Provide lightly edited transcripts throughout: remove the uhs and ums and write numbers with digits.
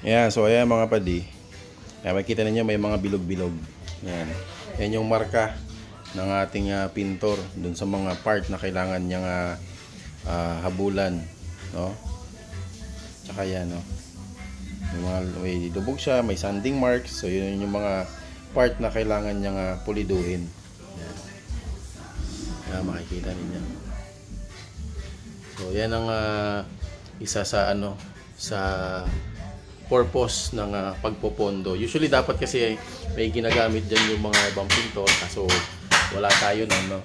Ayan, so ayan mga padi. Ayan, makikita ninyo may mga bilog-bilog. Ayan. Yan yung marka ng ating pintor dun sa mga part na kailangan niyang habulan, no? Tsaka yan, no? May dubog siya, may sanding marks. So yun yung mga part na kailangan niyang puliduhin. Ayan. Ayan, makikita ninyo. So yan ang isa sa sa purpose ng pagpopondo. Usually dapat kasi may ginagamit dyan yung mga ibang pintor, kaso wala tayo nun, no?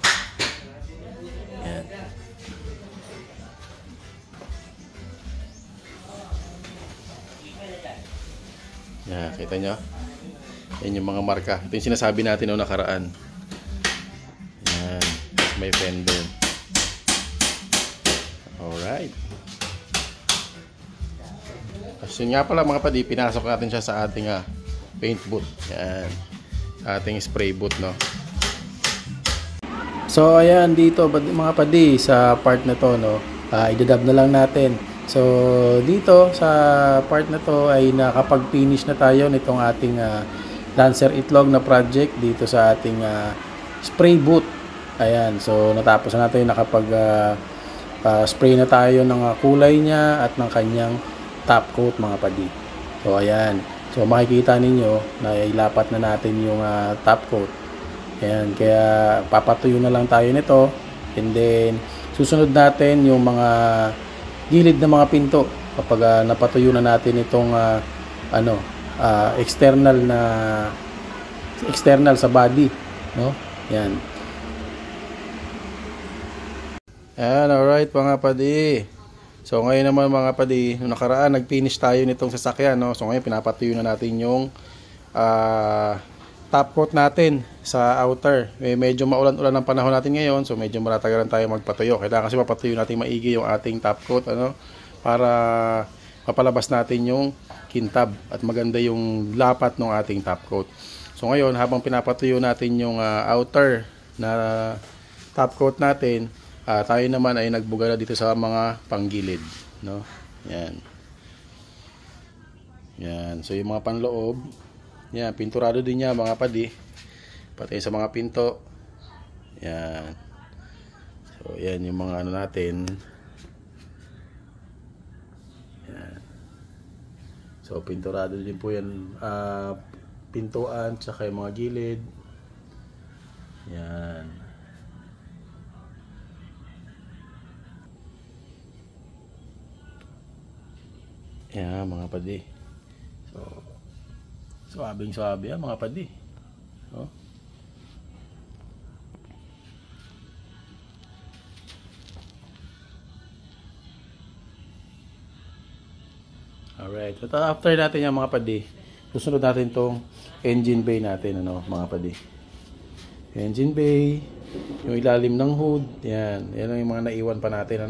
Yan. Yan, kita nyo? Yan yung mga marka. Ito yung sinasabi natin noong nakaraan. Yan. May fender. Alright. So yun nga pala mga padi, pinasok natin siya sa ating paint booth. Yan. Ating spray booth, no? So ayan dito mga padi sa part na to, no, idadab na lang natin. So dito sa part na to ay nakapag-finish na tayo nitong ating Lancer Itlog na project dito sa ating spray booth. Ayan, so natapos na natin, nakapag spray na tayo ng kulay niya at ng kanyang top coat mga padi. So ayan, so makikita ninyo na ilapat na natin yung top coat. Ayan, kaya papatuyo na lang tayo nito, and then susunod natin yung mga gilid ng mga pinto kapag napatuyo na natin itong external sa body, no? Yan. Ayan, alright mga padi. So ngayon naman mga padi, nung nakaraan nag-finish tayo nitong sasakyan, no? So ngayon pinapatuyo na natin yung top coat natin sa outer. Medyo maulan-ulan ang panahon natin ngayon, so medyo matatagalan tayo magpatuyo. Kailangan kasi mapatuyo natin maigi yung ating top coat, para mapalabas natin yung kintab at maganda yung lapat ng ating top coat. So ngayon habang pinapatuyo natin yung outer na top coat natin, tayo naman ay nagbuga na dito sa mga panggilid, no? Yan. Yan. So yung mga panloob, yan, pinturado din niya mga padi. Pati sa mga pinto. Yan. So yan yung mga natin. Yan. So pinturado din po yan, pintuan tsaka yung mga gilid. Yan. Yan mga padi. So swabing-swabe mga padi. Oh. Alright. So after natin yung mga padi, susunod natin tong engine bay natin, mga padi. Engine bay, yung ilalim ng hood, yan ang yung mga naiwan pa natin,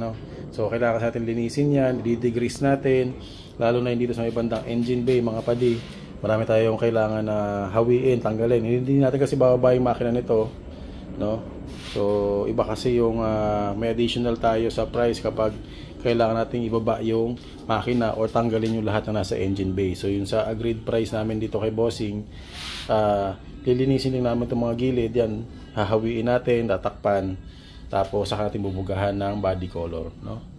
So kailangan natin linisin yan, i-degrease natin, lalo na dito sa may bandang engine bay mga padi. Marami tayong kailangan na hawiin, tanggalin. Hindi natin kasi bababa yung makina nito, no? So iba kasi yung may additional tayo sa price kapag kailangan nating ibaba yung makina or tanggalin yung lahat na nasa engine bay. So yun sa agreed price namin dito kay Bossing, lilinisin din namin itong mga gilid, yan, hahawiin natin, tatakpan, tapos saka natin bubugahan ng body color, no?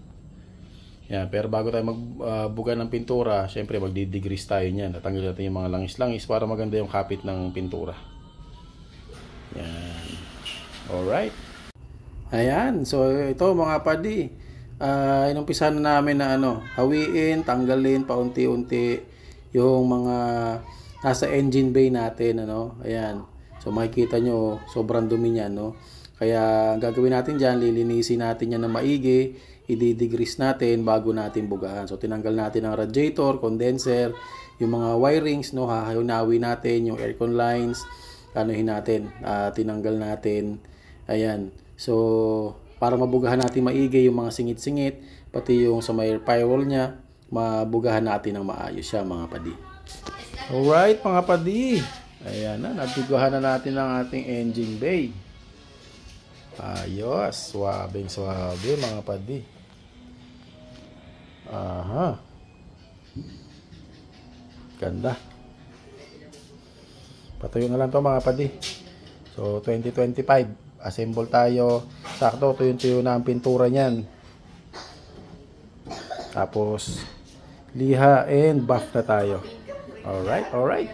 Yan, pero bago tayo magbuga ng pintura, syempre magdi-degrease tayo niyan. Tatanggalin natin yung mga langis-langis para maganda yung kapit ng pintura. Yan. Alright. Ayan, so ito mga padi, inumpisahan na namin na hawiin, tanggalin paunti-unti yung mga nasa engine bay natin, Ayan. So makikita nyo sobrang dumi niyan, Kaya ang gagawin natin diyan, lilinisin natin yan na maigi, i-degrease natin bago natin bugahan. So tinanggal natin ang radiator, condenser, yung mga wirings, hahawi natin yung aircon lines, natin, tinanggal natin. Ayan. So para mabugahan natin maigi yung mga singit-singit, pati yung sa may firewall niya, mabugahan natin ng maayos siya mga padi. Alright mga padi, ayan na, nabugahan na natin ang ating engine bay. Ayos, swabing-swabe mga padi. Aha. Ganda. Patuyo na lang to mga padi. So, 2025. Assemble tayo. Sakto, tuyo na ang pintura niyan. Tapos, liha and buff na tayo. Alright, alright.